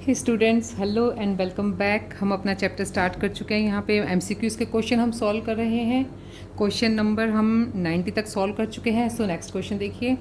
Hey students, hello and welcome back. हम अपना chapter start कर चुके हैं। यहाँ पे एमसीक्यूज़ के क्वेश्चन हम सॉल्व कर रहे हैं। क्वेश्चन नंबर हम 90 तक सॉल्व कर चुके हैं। सो नेक्स्ट क्वेश्चन देखिए।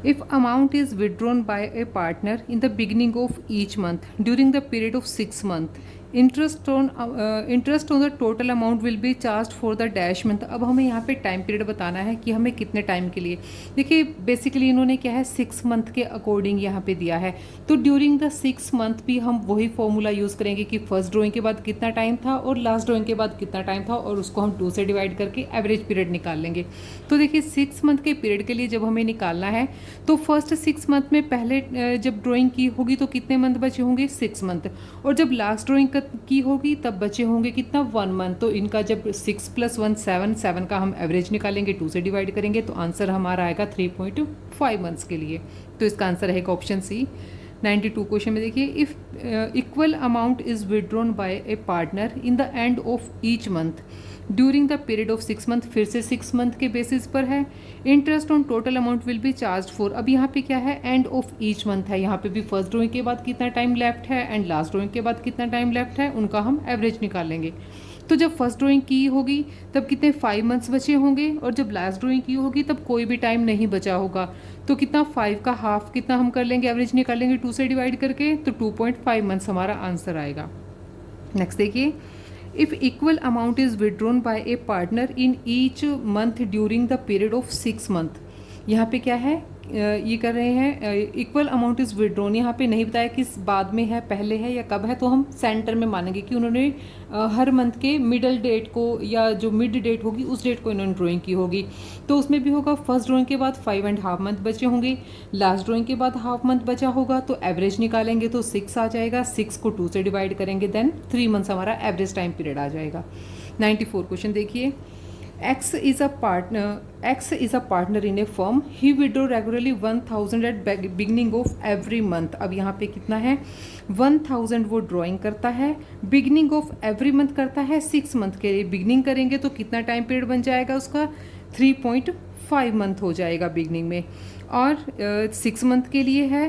If amount is withdrawn bye A partner in the beginning of each month during the period of 6 month, interest on the total amount will be charge for the dash month. अब हमें यहाँ पे time period बताना है कि हमें कितने time के लिए। देखिए बेसिकली इन्होंने क्या है 6 मंथ के अकॉर्डिंग यहाँ पे दिया है। तो ड्यूरिंग द 6 मंथ भी हम वही फॉर्मूला यूज़ करेंगे कि फर्स्ट ड्राइंग के बाद कितना टाइम था और लास्ट ड्राइंग के बाद कितना टाइम था, और उसको हम 2 से डिवाइड करके एवरेज पीरियड निकाल लेंगे। तो देखिए 6 मंथ के पीरियड के लिए जब हमें निकालना है तो फर्स्ट 6 मंथ में पहले जब ड्राइंग की होगी तो कितने मंथ बचे होंगे 6 मंथ, और जब लास्ट ड्राइंग की होगी तब बचे होंगे कितना 1 मंथ। तो इनका जब 6 + 1 7 का हम एवरेज निकालेंगे, 2 से डिवाइड करेंगे तो आंसर हमारा आएगा 3.5 मंथ्स के लिए। तो इसका आंसर रहेगा ऑप्शन सी। 92 क्वेश्चन में देखिए, if equal amount is withdrawn bye A partner in the end of each month during the period of 6 month, फिर से 6 मंथ के बेसिस पर है। Interest on total amount will be charge for, अब यहाँ पे क्या है एंड ऑफ ईच मंथ है, यहाँ पे भी फर्स्ट ड्राइंग के बाद कितना टाइम लेफ्ट है एंड लास्ट ड्राइंग के बाद कितना टाइम लेफ्ट है, उनका हम एवरेज निकालेंगे। तो जब फर्स्ट ड्राइंग की होगी तब कितने 5 मंथ्स बचे होंगे, और जब लास्ट ड्राइंग की होगी तब कोई भी टाइम नहीं बचा होगा। तो कितना 5 का हाफ कितना हम कर लेंगे, एवरेज निकालेंगे 2 से डिवाइड करके, तो 2.5 मंथ्स हमारा आंसर आएगा। नेक्स्ट देखिए, if equal amount is withdrawn bye A partner in each month during the period of 6 month, यहाँ पे क्या है ये कर रहे हैं इक्वल अमाउंट इज़ विड्रॉन, यहाँ पे नहीं बताया किस बाद में है, पहले है या कब है, तो हम सेंटर में मानेंगे कि उन्होंने हर मंथ के मिडल डेट को या जो मिड डेट होगी उस डेट को इन्होंने ड्राइंग की होगी। तो उसमें भी होगा फर्स्ट ड्राइंग के बाद 5.5 मंथ बचे होंगे, लास्ट ड्राइंग के बाद हाफ मंथ बचा होगा, तो एवरेज निकालेंगे तो 6 आ जाएगा, 6 को 2 से डिवाइड करेंगे, देन 3 मंथ्स हमारा एवरेज टाइम पीरियड आ जाएगा। 94 क्वेश्चन देखिए, X is a partner in a firm. He withdraw regularly 1,000 at beginning of every month. अब यहाँ पे कितना है 1,000 वो ड्राइंग करता है, बिगनिंग ऑफ एवरी मंथ करता है 6 मंथ के लिए। बिगनिंग करेंगे तो कितना टाइम पीरियड बन जाएगा उसका 3.5 मंथ हो जाएगा बिगनिंग में, और 6 मंथ के लिए है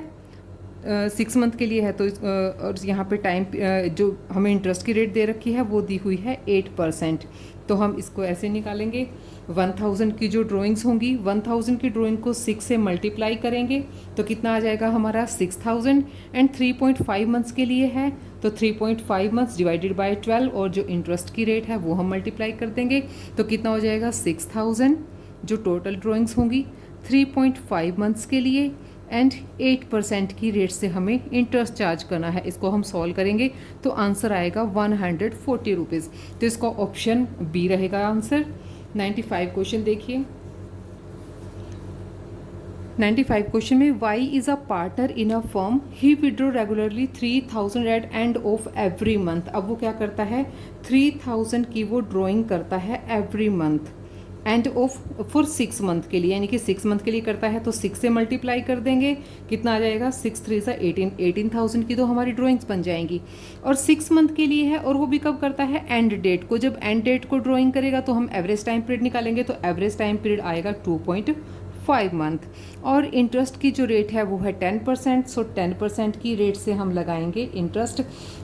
6 मंथ के लिए है। तो और यहाँ पे टाइम जो हमें इंटरेस्ट की रेट दे रखी है वो दी हुई है 8%। तो हम इसको ऐसे निकालेंगे, 1000 की जो ड्राइंग्स होंगी 1000 की ड्राइंग को 6 से मल्टीप्लाई करेंगे तो कितना आ जाएगा हमारा 6000, एंड 3.5 मंथ्स के लिए है तो 3.5 मंथ्स डिवाइडेड बाय 12, और जो इंटरेस्ट की रेट है वो हम मल्टीप्लाई कर देंगे तो कितना हो जाएगा 6000 जो टोटल ड्राइंग्स होंगी 3.5 मंथ्स के लिए, एंड 8% की रेट से हमें इंटरेस्ट चार्ज करना है। इसको हम सॉल्व करेंगे तो आंसर आएगा 140 रुपीज़। तो इसका ऑप्शन बी रहेगा आंसर। 95 क्वेश्चन देखिए। 95 क्वेश्चन में, Y is a partner in a firm, he withdraw regularly 3000 at end of every month. अब वो क्या करता है 3000 की वो ड्राइंग करता है every month end of for 6 month के लिए, यानी कि 6 मंथ के लिए करता है तो 6 से मल्टीप्लाई कर देंगे, कितना आ जाएगा 6 3 सा 18,000 की तो हमारी ड्राइंग्स बन जाएंगी। और 6 मंथ के लिए है, और वो भी कब करता है एंड डेट को। जब एंड डेट को ड्राइंग करेगा तो हम एवरेज टाइम पीरियड निकालेंगे, तो एवरेज टाइम पीरियड आएगा 2.5 मंथ, और इंटरेस्ट की जो रेट है वो है 10%। सो 10% की रेट से हम लगाएंगे इंटरेस्ट।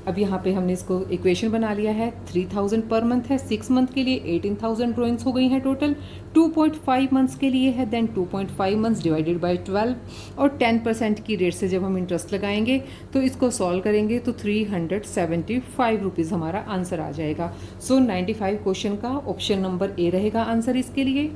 अब यहाँ पे हमने इसको इक्वेशन बना लिया है, 3000 पर मंथ है, 6 मंथ के लिए 18,000 ड्राइंग्स हो गई हैं टोटल, 2.5 मंथ्स के लिए है, देन 2.5 मंथ्स डिवाइडेड बाय 12, और 10% की रेट से जब हम इंटरेस्ट लगाएंगे तो इसको सॉल्व करेंगे तो 375 रुपीज़ हमारा आंसर आ जाएगा। सो 95 क्वेश्चन का ऑप्शन नंबर ए रहेगा आंसर इसके लिए।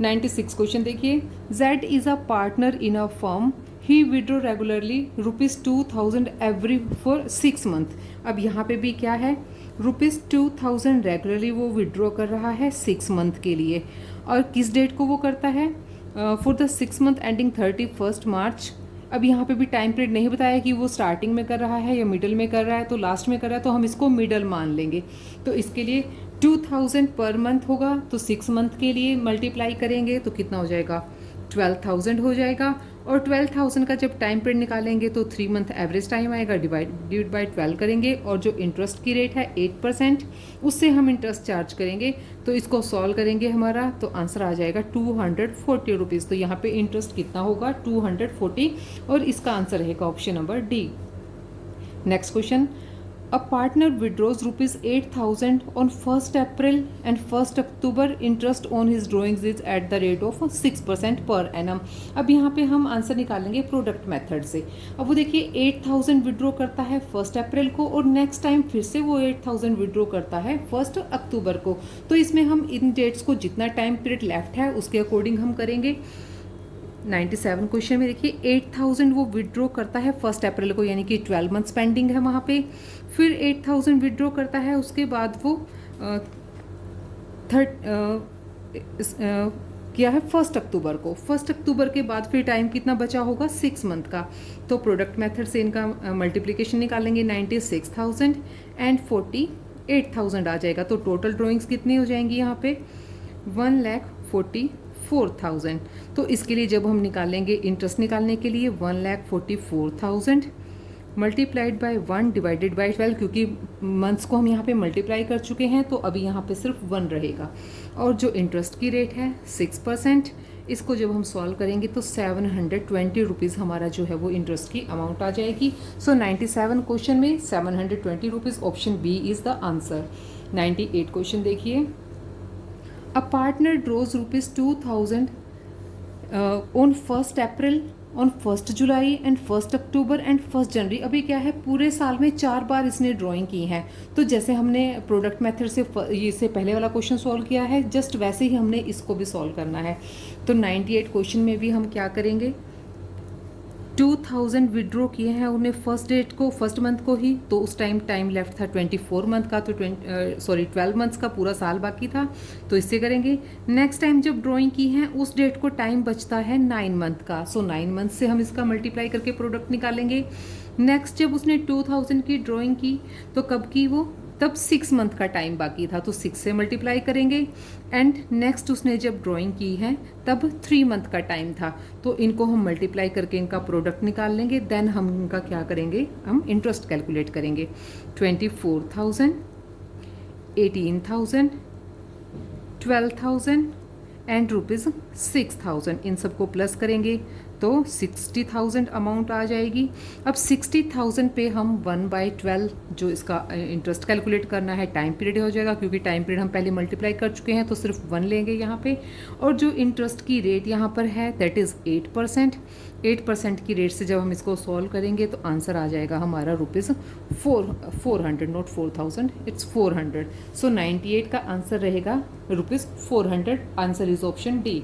96 क्वेश्चन देखिए, Z is a partner in a firm, he withdraw regularly ₹2000 every for 6 month. अब यहाँ पे भी क्या है ₹2000 रेगुलरली वो विड्रॉ कर रहा है 6 मंथ के लिए, और किस डेट को वो करता है फॉर द 6 मंथ एंडिंग 31 मार्च। अब यहाँ पे भी टाइम पीरियड नहीं बताया कि वो स्टार्टिंग में कर रहा है या मिडल में कर रहा है, तो लास्ट में कर रहा है तो हम इसको मिडल मान लेंगे। तो इसके लिए 2000 पर मंथ होगा, तो 6 मंथ के लिए मल्टीप्लाई करेंगे तो कितना हो जाएगा 12,000 हो जाएगा, और 12,000 का जब टाइम पीरियड निकालेंगे तो 3 मंथ एवरेज टाइम आएगा, डिवाइड बाय 12 करेंगे, और जो इंटरेस्ट की रेट है 8% उससे हम इंटरेस्ट चार्ज करेंगे तो इसको सॉल्व करेंगे हमारा, तो आंसर आ जाएगा 240 रुपीज़। तो यहाँ पे इंटरेस्ट कितना होगा 240, और इसका आंसर रहेगा option number D. Next question, a partner withdraws ₹8,000 on 1st April and 1st October, interest on his drawings is eight the rate of 6% per annum. अब यहाँ पे हम आंसर निकालेंगे प्रोडक्ट मेथड से। अब वो देखिए 8,000 विड्रॉ करता है 1st अप्रैल को और नेक्स्ट टाइम फिर से वो 8,000 विड्रॉ करता है 1st अक्टूबर को। तो इसमें हम इन डेट्स को जितना टाइम पीरियड लेफ्ट है उसके अकॉर्डिंग हम करेंगे। 97 क्वेश्चन में देखिए 8,000 वो विड्रॉ करता है 1st अप्रैल को, यानी कि 12 मंथ्स पेंडिंग है वहाँ पे। फिर 8,000 विड्रॉ करता है, उसके बाद वो किया है 1st अक्टूबर को। 1st अक्टूबर के बाद फिर टाइम कितना बचा होगा, 6 मंथ का। तो प्रोडक्ट मेथड से इनका मल्टीप्लिकेशन निकालेंगे, 96,000 एंड 48,000 आ जाएगा। तो टोटल ड्रॉइंग्स कितनी हो जाएंगी यहाँ पे, 1,44,000। तो इसके लिए जब हम निकालेंगे इंटरेस्ट निकालने के लिए 1,44,000 मल्टीप्लाइड बाय 1 डिवाइडेड बाय 12, क्योंकि मंथ्स को हम यहाँ पे मल्टीप्लाई कर चुके हैं तो अभी यहाँ पे सिर्फ 1 रहेगा। और जो इंटरेस्ट की रेट है 6%, इसको जब हम सॉल्व करेंगे तो 720 रुपीज़ हमारा जो है वो इंटरेस्ट की अमाउंट आ जाएगी। सो 97 क्वेश्चन में 720 rupees, option B is the answer. 98 question देखिए, a partner draws ₹2,000 on 1st April, on 1st July and 1st October and 1st January. अभी क्या है, पूरे साल में 4 बार इसने ड्राइंग की है। तो जैसे हमने प्रोडक्ट मेथड से इससे पहले वाला क्वेश्चन सॉल्व किया है, जस्ट वैसे ही हमने इसको भी सॉल्व करना है। तो 98 क्वेश्चन में भी हम क्या करेंगे, 2,000 विड्रॉ किए हैं उन्हें 1st डेट को, 1st मंथ को ही, तो उस टाइम लेफ्ट था 24 मंथ का, तो 12 मंथ्स का पूरा साल बाकी था, तो इससे करेंगे। नेक्स्ट टाइम जब ड्राइंग की है उस डेट को टाइम बचता है 9 मंथ का, सो 9 मंथ से हम इसका मल्टीप्लाई करके प्रोडक्ट निकालेंगे। नेक्स्ट जब उसने 2,000 की ड्राइंग की तो कब की वो, तब 6 मंथ का टाइम बाकी था, तो 6 से मल्टीप्लाई करेंगे। एंड नेक्स्ट उसने जब ड्राइंग की है तब 3 मंथ का टाइम था, तो इनको हम मल्टीप्लाई करके इनका प्रोडक्ट निकाल लेंगे। देन हम इनका क्या करेंगे, हम इंटरेस्ट कैलकुलेट करेंगे। 24,000, 18,000, 12,000 एंड ₹6,000, इन सबको प्लस करेंगे तो 60,000 अमाउंट आ जाएगी। अब 60,000 पे हम 1/12 जो इसका इंटरेस्ट कैलकुलेट करना है टाइम पीरियड हो जाएगा, क्योंकि टाइम पीरियड हम पहले मल्टीप्लाई कर चुके हैं तो सिर्फ 1 लेंगे यहाँ पे। और जो इंटरेस्ट की रेट यहाँ पर है दैट इज़ 8%। 8% की रेट से जब हम इसको सॉल्व करेंगे तो आंसर आ जाएगा हमारा ₹400, नॉट 4,000, इट्स 400। सो 98 का आंसर रहेगा ₹400। Answer is option D.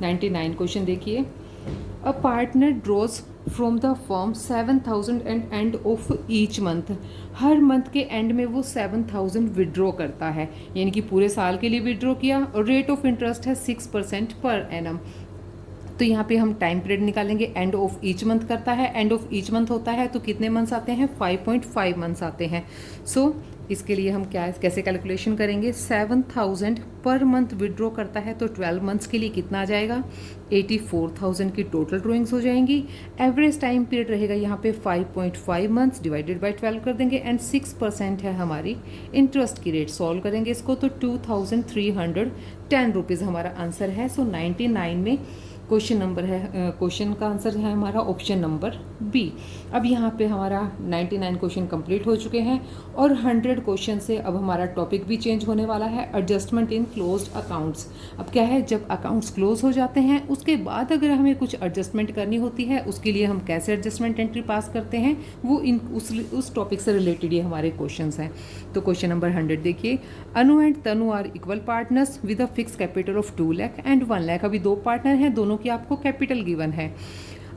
99 question देखिए, a partner draws from the form 7,000 and end of each month. हर मंथ के एंड में वो 7,000 विड्रॉ करता है, यानी कि पूरे साल के लिए विड्रॉ किया, और रेट ऑफ इंटरेस्ट है 6% पर एनम। तो यहाँ पे हम टाइम पीरियड निकालेंगे, एंड ऑफ ईच मंथ करता है, एंड ऑफ ईच मंथ होता है तो कितने मंथ्स आते हैं, 5.5 मंथ्स आते हैं। सो इसके लिए हम कैसे कैलकुलेशन करेंगे, 7,000 पर मंथ विड्रॉ करता है तो 12 मंथ्स के लिए कितना आ जाएगा, 84,000 की टोटल ड्रॉइंग्स हो जाएंगी। एवरेज टाइम पीरियड रहेगा यहाँ पे 5.5 मंथ्स, डिवाइडेड बाय 12 कर देंगे, एंड 6% है हमारी इंटरेस्ट की रेट। सॉल्व करेंगे इसको तो 2,310 रुपीज़ हमारा आंसर है। सो 99 में क्वेश्चन का आंसर है हमारा ऑप्शन नंबर बी। अब यहाँ पे हमारा 99 क्वेश्चन कंप्लीट हो चुके हैं, और 100 क्वेश्चन से अब हमारा टॉपिक भी चेंज होने वाला है, एडजस्टमेंट इन क्लोज्ड अकाउंट्स। अब क्या है, जब अकाउंट्स क्लोज हो जाते हैं उसके बाद अगर हमें कुछ एडजस्टमेंट करनी होती है, उसके लिए हम कैसे एडजस्टमेंट एंट्री पास करते हैं, वो उस टॉपिक से रिलेटेड ये हमारे क्वेश्चन हैं। तो क्वेश्चन नंबर 100 देखिए, Anu and Tanu are equal partners with a fix capital of 2 lakh and 1 lakh. अभी 2 पार्टनर हैं, दोनों की आपको कैपिटल गिवन है।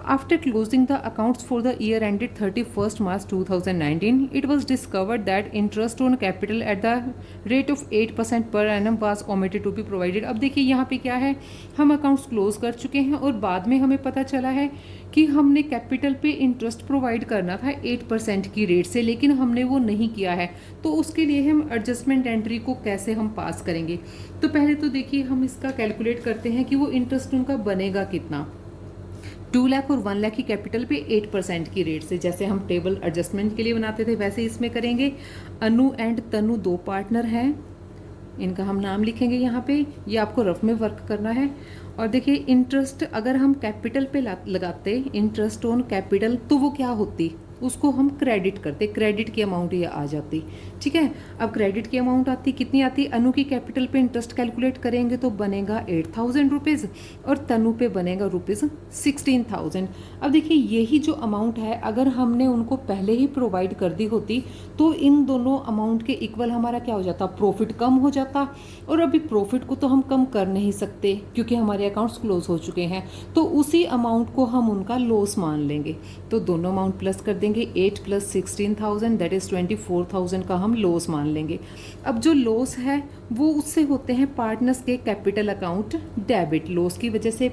After closing the accounts for the year ended 31st March 2019, it was discovered that interest on capital at the rate of 8% per annum was omitted to be provided। अब देखिए यहाँ पे क्या है, हम अकाउंट्स क्लोज कर चुके हैं और बाद में हमें पता चला है कि हमने कैपिटल पे इंटरेस्ट प्रोवाइड करना था 8% की रेट से, लेकिन हमने वो नहीं किया है। तो उसके लिए हम एडजस्टमेंट एंट्री को कैसे हम पास करेंगे, तो पहले तो देखिए हम इसका कैलकुलेट करते हैं कि वो इंटरेस्ट उनका बनेगा कितना। 2 लाख और 1 लाख की कैपिटल पे 8% की रेट से, जैसे हम टेबल एडजस्टमेंट के लिए बनाते थे वैसे इसमें करेंगे। अनु एंड तनु 2 पार्टनर हैं, इनका हम नाम लिखेंगे यहाँ पे, ये आपको रफ में वर्क करना है। और देखिए इंटरेस्ट अगर हम कैपिटल पे लगाते, इंटरेस्ट ऑन कैपिटल, तो वो क्या होती, उसको हम क्रेडिट करते, क्रेडिट की अमाउंट ये आ जाती। ठीक है, अब क्रेडिट की अमाउंट आती कितनी आती, अनु की कैपिटल पे इंटरेस्ट कैलकुलेट करेंगे तो बनेगा 8,000 रुपीज़ और तनु पे बनेगा रुपीज़ 16,000। अब देखिए यही जो अमाउंट है अगर हमने उनको पहले ही प्रोवाइड कर दी होती तो इन दोनों अमाउंट के इक्वल हमारा क्या हो जाता, प्रॉफिट कम हो जाता। और अभी प्रॉफिट को तो हम कम कर नहीं सकते क्योंकि हमारे अकाउंट्स क्लोज हो चुके हैं, तो उसी अमाउंट को हम उनका लॉस मान लेंगे। तो दोनों अमाउंट प्लस कर देंगे, 8 + 16,000 दैट इज़ 24,000 का हम लॉस मान लेंगे। अब जो लॉस है वो उससे होते हैं पार्टनर्स के कैपिटल अकाउंट डेबिट, लॉस की वजह से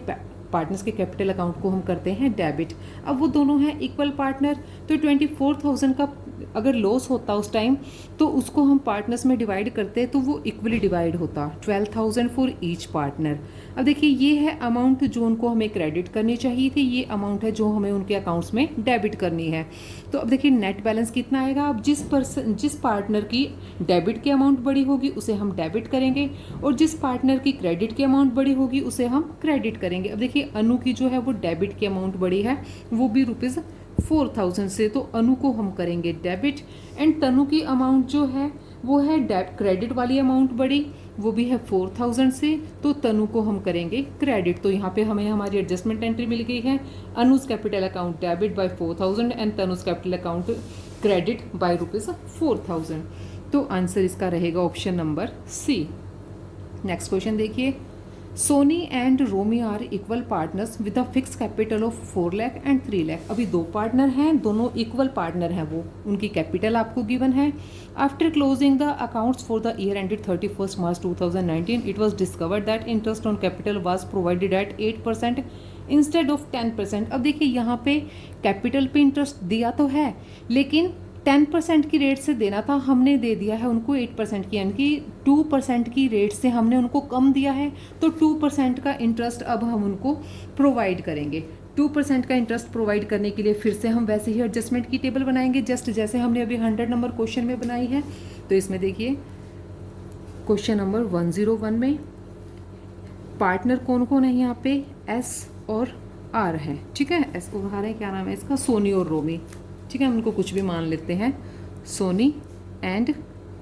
पार्टनर्स के कैपिटल अकाउंट को हम करते हैं डेबिट। अब वो दोनों हैं इक्वल पार्टनर, तो 24,000 का अगर लॉस होता उस टाइम तो उसको हम पार्टनर्स में डिवाइड करते तो वो इक्वली डिवाइड होता, 12,000 फॉर ईच पार्टनर। अब देखिए ये है अमाउंट जो उनको हमें क्रेडिट करनी चाहिए थी, ये अमाउंट है जो हमें उनके अकाउंट्स में डेबिट करनी है। तो अब देखिए नेट बैलेंस कितना आएगा, अब जिस पार्टनर की डेबिट की अमाउंट बड़ी होगी उसे हम डेबिट करेंगे और जिस पार्टनर की क्रेडिट की अमाउंट बड़ी होगी उसे हम क्रेडिट करेंगे। अब देखिए अनु की जो है वो डेबिट की अमाउंट बड़ी है, वो भी रुपीज़ 4,000 से, तो अनु को हम करेंगे डेबिट। एंड तनु की अमाउंट जो है वो है क्रेडिट वाली अमाउंट बड़ी, वो भी है 4,000 से, तो तनु को हम करेंगे क्रेडिट। तो यहाँ पे हमें हमारी एडजस्टमेंट एंट्री मिल गई है, Anuj capital account debit by 4,000 and Tanuj capital account credit by rupees 4,000। तो आंसर इसका रहेगा option number C. Next question देखिए, Soni and Romi are equal partners with a fix capital of 4 lakh and 3 lakh. अभी दो पार्टनर हैं, दोनों इक्वल पार्टनर हैं, वो उनकी कैपिटल आपको गिवन है। After closing the accounts for the year ended 31 March 2019 it was discovered that interest on capital was provided eight 8% instead of 10%। अब देखिए यहाँ पे कैपिटल पे इंटरेस्ट दिया तो है लेकिन 10% की रेट से देना था, हमने दे दिया है उनको 8% की, यानी कि 2% की रेट से हमने उनको कम दिया है, तो 2% का इंटरेस्ट अब हम उनको प्रोवाइड करेंगे। 2% का इंटरेस्ट प्रोवाइड करने के लिए फिर से हम वैसे ही एडजस्टमेंट की टेबल बनाएंगे जस्ट जैसे हमने अभी 100 नंबर क्वेश्चन में बनाई है। तो इसमें देखिए क्वेश्चन नंबर 101 में पार्टनर कौन कौन है, यहाँ पे एस और आर है। ठीक है, एस और आर है, क्या नाम है इसका, सोनी और रोमी। ठीक है, हम उनको कुछ भी मान लेते हैं, सोनी एंड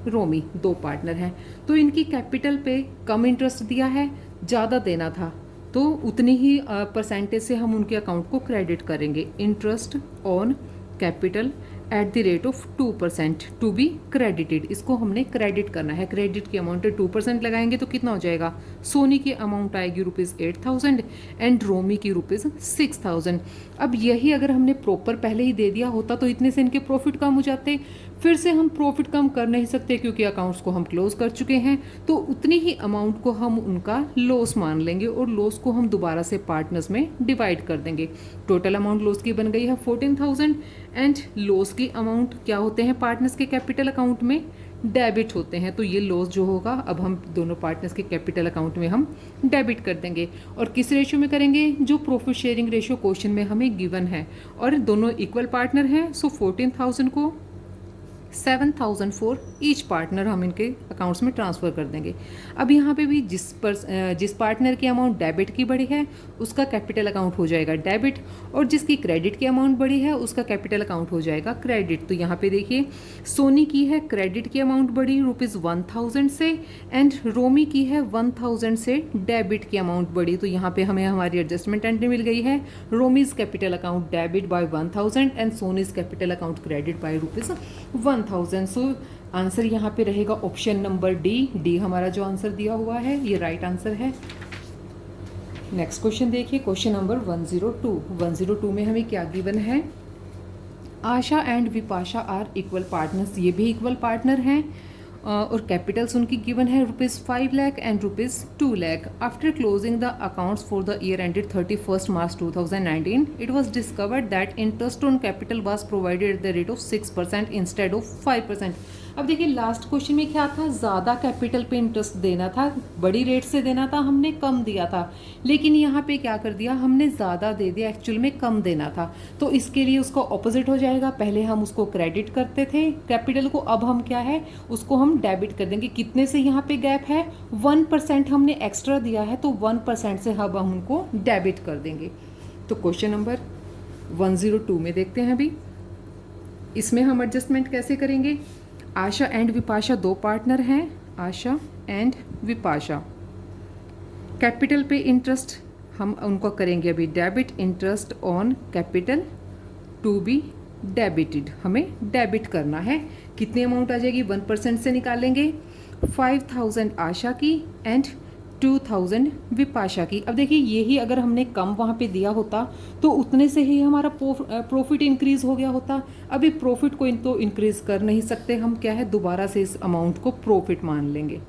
रोमी दो पार्टनर हैं। तो इनकी कैपिटल पे कम इंटरेस्ट दिया है, ज़्यादा देना था, तो उतनी ही परसेंटेज से हम उनके अकाउंट को क्रेडिट करेंगे। Interest on capital at the rate of 2% to be credited, इसको हमने क्रेडिट करना है। क्रेडिट की अमाउंट 2% लगाएंगे तो कितना हो जाएगा, सोनी की अमाउंट आएगी रुपीज़ 8,000 एंड रोमी की रुपीज़ 6,000। अब यही अगर हमने प्रॉपर पहले ही दे दिया होता तो इतने से इनके प्रॉफिट कम हो जाते, फिर से हम प्रॉफिट कम कर नहीं सकते क्योंकि अकाउंट्स को हम क्लोज कर चुके हैं, तो उतनी ही अमाउंट को हम उनका लॉस मान लेंगे और लॉस को हम दोबारा से पार्टनर्स में डिवाइड कर देंगे। टोटल अमाउंट लॉस की बन गई है 14,000 एंड लॉस की अमाउंट क्या होते हैं पार्टनर्स के कैपिटल अकाउंट में डेबिट होते हैं, तो ये लॉस जो होगा अब हम दोनों पार्टनर्स के कैपिटल अकाउंट में हम डेबिट कर देंगे। और किस रेशियो में करेंगे, जो प्रॉफिट शेयरिंग रेशियो क्वेश्चन में हमें गिवन है, और दोनों इक्वल पार्टनर हैं, सो 14,000 को 7,000 फॉर ईच पार्टनर हम इनके अकाउंट्स में ट्रांसफ़र कर देंगे। अब यहाँ पे भी जिस पार्टनर की अमाउंट डेबिट की बड़ी है उसका कैपिटल अकाउंट हो जाएगा डेबिट, और जिसकी क्रेडिट की अमाउंट बड़ी है उसका कैपिटल अकाउंट हो जाएगा क्रेडिट। तो यहाँ पे देखिए सोनी की है क्रेडिट की अमाउंट बड़ी रुपीज़ 1,000 से एंड रोमी की है 1,000 से डेबिट की अमाउंट बड़ी, तो यहाँ पे हमें हमारी एडजस्टमेंट एंट्री मिल गई है, Romi's capital account debit by 1,000 and Soni's capital account credit by rupees 1,000। So answer यहाँ पे रहेगा ऑप्शन नंबर डी हमारा जो आंसर दिया हुआ है ये राइट आंसर है। नेक्स्ट क्वेश्चन देखिए, क्वेश्चन नंबर 102 में हमें क्या गिवन है, Asha and Vipasha are equal partners, ये भी इक्वल पार्टनर हैं और कैपिटल्स उनकी गिवन है rupees 5 lakh and rupees 2 lakh. After closing the accounts for the year ended 31 March 2019 it was discovered that interest on capital was provided eight the rate of 6% instead of 5%। अब देखिए last question में क्या था, ज़्यादा capital पे interest देना था, बड़ी रेट से देना था, हमने कम दिया था, लेकिन यहाँ पे क्या कर दिया, हमने ज़्यादा दे दिया, एक्चुअल में कम देना था। तो इसके लिए उसका ऑपोजिट हो जाएगा, पहले हम उसको क्रेडिट करते थे कैपिटल को, अब हम क्या है उसको हम डेबिट कर देंगे। कितने से यहाँ पे गैप है, 1% हमने एक्स्ट्रा दिया है, तो 1% से अब हम उनको डेबिट कर देंगे। तो क्वेश्चन नंबर 102 में देखते हैं अभी, इसमें हम एडजस्टमेंट कैसे करेंगे? आशा एंड विपाशा दो पार्टनर हैं, आशा एंड विपाशा। कैपिटल पे इंटरेस्ट हम उनको करेंगे अभी debit, interest on capital to be debited, हमें डेबिट करना है। कितनी अमाउंट आ जाएगी? 1% से निकालेंगे। 5000 आशा की एंड 2000 विपाशा की। अब देखिए यही अगर हमने कम वहाँ पे दिया होता तो उतने से ही हमारा प्रॉफिट इंक्रीज हो गया होता। अभी प्रॉफिट को तो इंक्रीज कर नहीं सकते हम, क्या है, दोबारा से इस अमाउंट को प्रॉफिट मान लेंगे।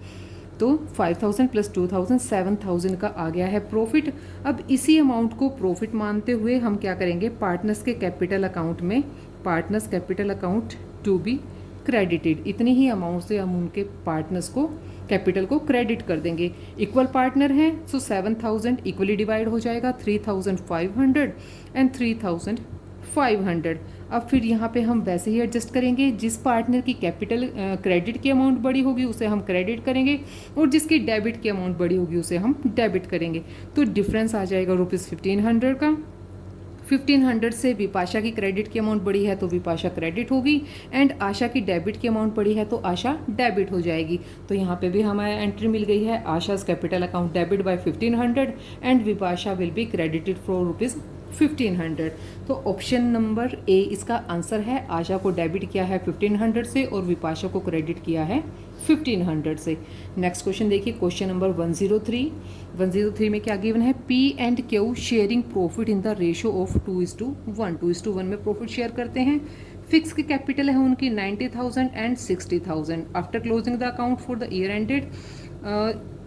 तो 5000 प्लस 2000 7000 का आ गया है प्रॉफिट। अब इसी अमाउंट को प्रॉफिट मानते हुए हम क्या करेंगे? पार्टनर्स के कैपिटल अकाउंट में, partners capital account to be credited, इतनी ही अमाउंट से हम उनके पार्टनर्स को कैपिटल को क्रेडिट कर देंगे। इक्वल पार्टनर हैं, सो 7000 इक्वली डिवाइड हो जाएगा, 3500 एंड 3500। अब फिर यहाँ पे हम वैसे ही एडजस्ट करेंगे, जिस पार्टनर की कैपिटल क्रेडिट की अमाउंट बड़ी होगी उसे हम क्रेडिट करेंगे और जिसकी डेबिट की अमाउंट बड़ी होगी उसे हम डेबिट करेंगे। तो डिफरेंस आ जाएगा ₹1500 का। 1500 से विपाशा की क्रेडिट की अमाउंट बड़ी है तो विपाशा क्रेडिट होगी एंड आशा की डेबिट की अमाउंट बड़ी है तो आशा डेबिट हो जाएगी। तो यहाँ पे भी हमें एंट्री मिल गई है, Asha's capital account debit by 1500 and Vipasha will be credited for ₹1500। तो ऑप्शन नंबर ए इसका आंसर है। आशा को डेबिट किया है 1500 से और विपाशा को क्रेडिट किया है 1500 से। नेक्स्ट क्वेश्चन देखिए, क्वेश्चन नंबर 103। 103 में क्या गिवन है? P and Q sharing profit in the ratio of 2:1। 2:1 में प्रॉफिट शेयर करते हैं। फिक्स की कैपिटल है उनकी 90,000 and 60,000। After closing the account for the year ended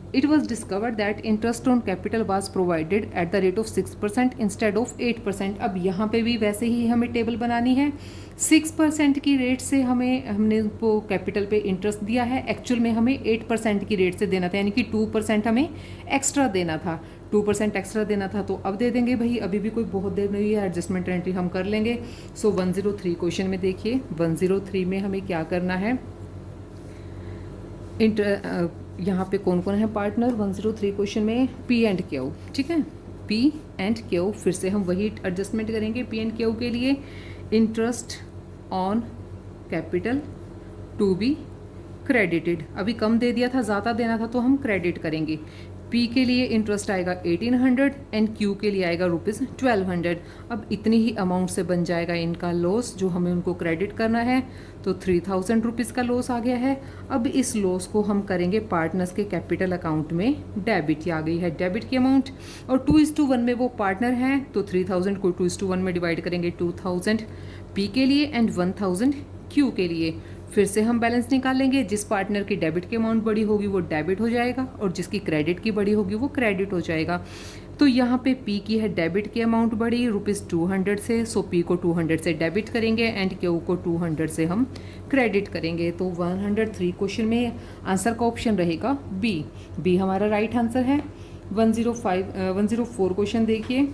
it was discovered that interest on capital was provided at the rate of 6% instead of 8%। अब यहाँ पे भी वैसे ही हमें टेबल बनानी है। 6% की रेट से हमने उनको कैपिटल पे इंटरेस्ट दिया है, एक्चुअल में हमें 8% की रेट से देना था, यानी कि 2% हमें एक्स्ट्रा देना था। 2% एक्स्ट्रा देना था तो अब दे देंगे भाई, अभी भी कोई बहुत देर नहीं है, एडजस्टमेंट एंट्री हम कर लेंगे। सो 103 क्वेश्चन में देखिए, 103 में हमें क्या करना है? यहाँ पे कौन कौन है पार्टनर 103 क्वेश्चन में? पी एंड क्यू, ठीक है, पी एंड क्यू। फिर से हम वही एडजस्टमेंट करेंगे पी एंड क्यू के लिए। Interest on capital to be credited, अभी कम दे दिया था, ज़्यादा देना था तो हम क्रेडिट करेंगे। पी के लिए इंटरेस्ट आएगा 1800 एंड क्यू के लिए आएगा ₹1200। अब इतनी ही अमाउंट से बन जाएगा इनका लॉस जो हमें उनको क्रेडिट करना है। तो 3000 रुपीज़ का लॉस आ गया है। अब इस लॉस को हम करेंगे पार्टनर्स के कैपिटल अकाउंट में डेबिट। आ गई है डेबिट की अमाउंट और 2:1 में वो पार्टनर हैं तो 3000 को 2:1 में डिवाइड करेंगे, 2000 पी के लिए एंड 1000 क्यू के लिए। फिर से हम बैलेंस निकालेंगे, जिस पार्टनर की डेबिट की अमाउंट बड़ी होगी वो डेबिट हो जाएगा और जिसकी क्रेडिट की बड़ी होगी वो क्रेडिट हो जाएगा। तो यहाँ पे पी की है डेबिट की अमाउंट बड़ी ₹200 से, सो पी को 200 से डेबिट करेंगे एंड क्यू को 200 से हम क्रेडिट करेंगे। तो 103 क्वेश्चन में आंसर का ऑप्शन रहेगा बी। बी हमारा राइट आंसर है। 104 क्वेश्चन देखिए,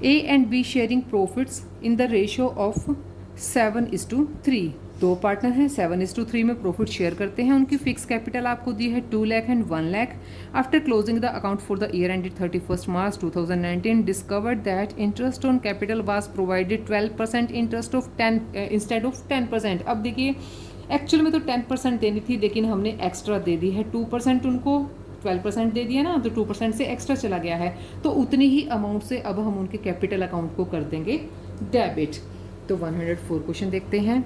ए and be sharing profits in the ratio of 7:3। दो पार्टनर हैं, 7:3 में प्रॉफिट शेयर करते हैं। उनकी फिक्स कैपिटल आपको दी है 2 lakh and 1 lakh. After closing the account for the year ended 31 March 2019 discovered that interest on capital was provided 12% interest of 10 instead of 10%। अब देखिए एक्चुअल में तो 10% देनी थी लेकिन हमने एक्स्ट्रा दे दी है 2%, उनको 12% दे दिया ना, तो 2% से एक्स्ट्रा चला गया है। तो उतनी ही अमाउंट से अब हम उनके कैपिटल अकाउंट को कर देंगे डेबिट। तो 104 क्वेश्चन देखते हैं।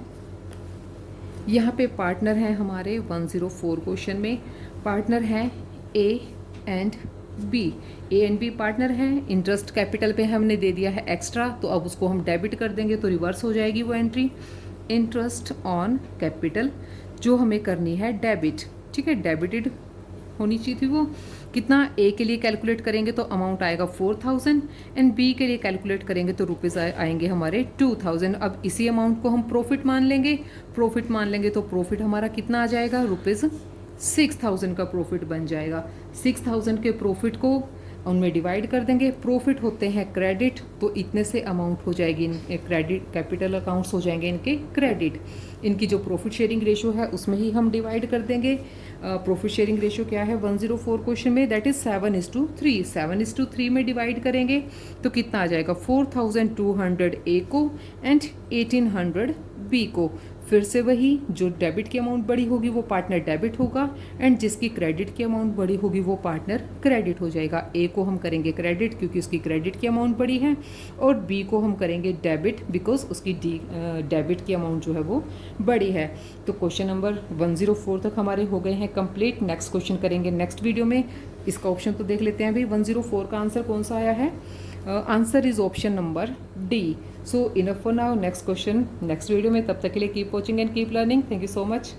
यहाँ पे पार्टनर हैं हमारे 104 क्वेश्चन में, पार्टनर हैं A and B. A and B partner हैं। इंटरेस्ट कैपिटल पे हमने दे दिया है एक्स्ट्रा तो अब उसको हम डेबिट कर देंगे तो रिवर्स हो जाएगी वो एंट्री। इंटरेस्ट ऑन कैपिटल जो हमें करनी है डेबिट, ठीक है, डेबिटेड होनी चाहिए थी वो। कितना? ए के लिए कैलकुलेट करेंगे तो अमाउंट आएगा 4000 एंड बी के लिए कैलकुलेट करेंगे तो रुपीज़ आएंगे हमारे 2000। अब इसी अमाउंट को हम प्रॉफिट मान लेंगे। प्रॉफिट मान लेंगे तो प्रॉफिट हमारा कितना आ जाएगा? ₹6000 का प्रॉफिट बन जाएगा। 6000 के प्रॉफिट को उनमें डिवाइड कर देंगे। प्रॉफिट होते हैं क्रेडिट, तो इतने से अमाउंट हो जाएगी, क्रेडिट कैपिटल अकाउंट्स हो जाएंगे इनके क्रेडिट। इनकी जो प्रॉफिट शेयरिंग रेशो है उसमें ही हम डिवाइड कर देंगे। प्रॉफिट शेयरिंग रेशो क्या है 104 क्वेश्चन में, दैट इज 7:3। 7:3 में डिवाइड करेंगे तो कितना आ जाएगा 4200 ए को एंड 1800 बी को। फिर से वही, जो डेबिट की अमाउंट बड़ी होगी वो पार्टनर डेबिट होगा एंड जिसकी क्रेडिट की अमाउंट बड़ी होगी वो पार्टनर क्रेडिट हो जाएगा। ए को हम करेंगे क्रेडिट क्योंकि उसकी क्रेडिट की अमाउंट बड़ी है, और बी को हम करेंगे डेबिट बिकॉज उसकी डेबिट की अमाउंट जो है वो बड़ी है। तो क्वेश्चन नंबर 104 तक हमारे हो गए हैं कंप्लीट। नेक्स्ट क्वेश्चन करेंगे नेक्स्ट वीडियो में। इसका ऑप्शन तो देख लेते हैं भाई, 104 का आंसर कौन सा आया है? Answer is option number D. So enough for now, next question next video में। तब तक के लिए keep watching and keep learning. Thank you so much.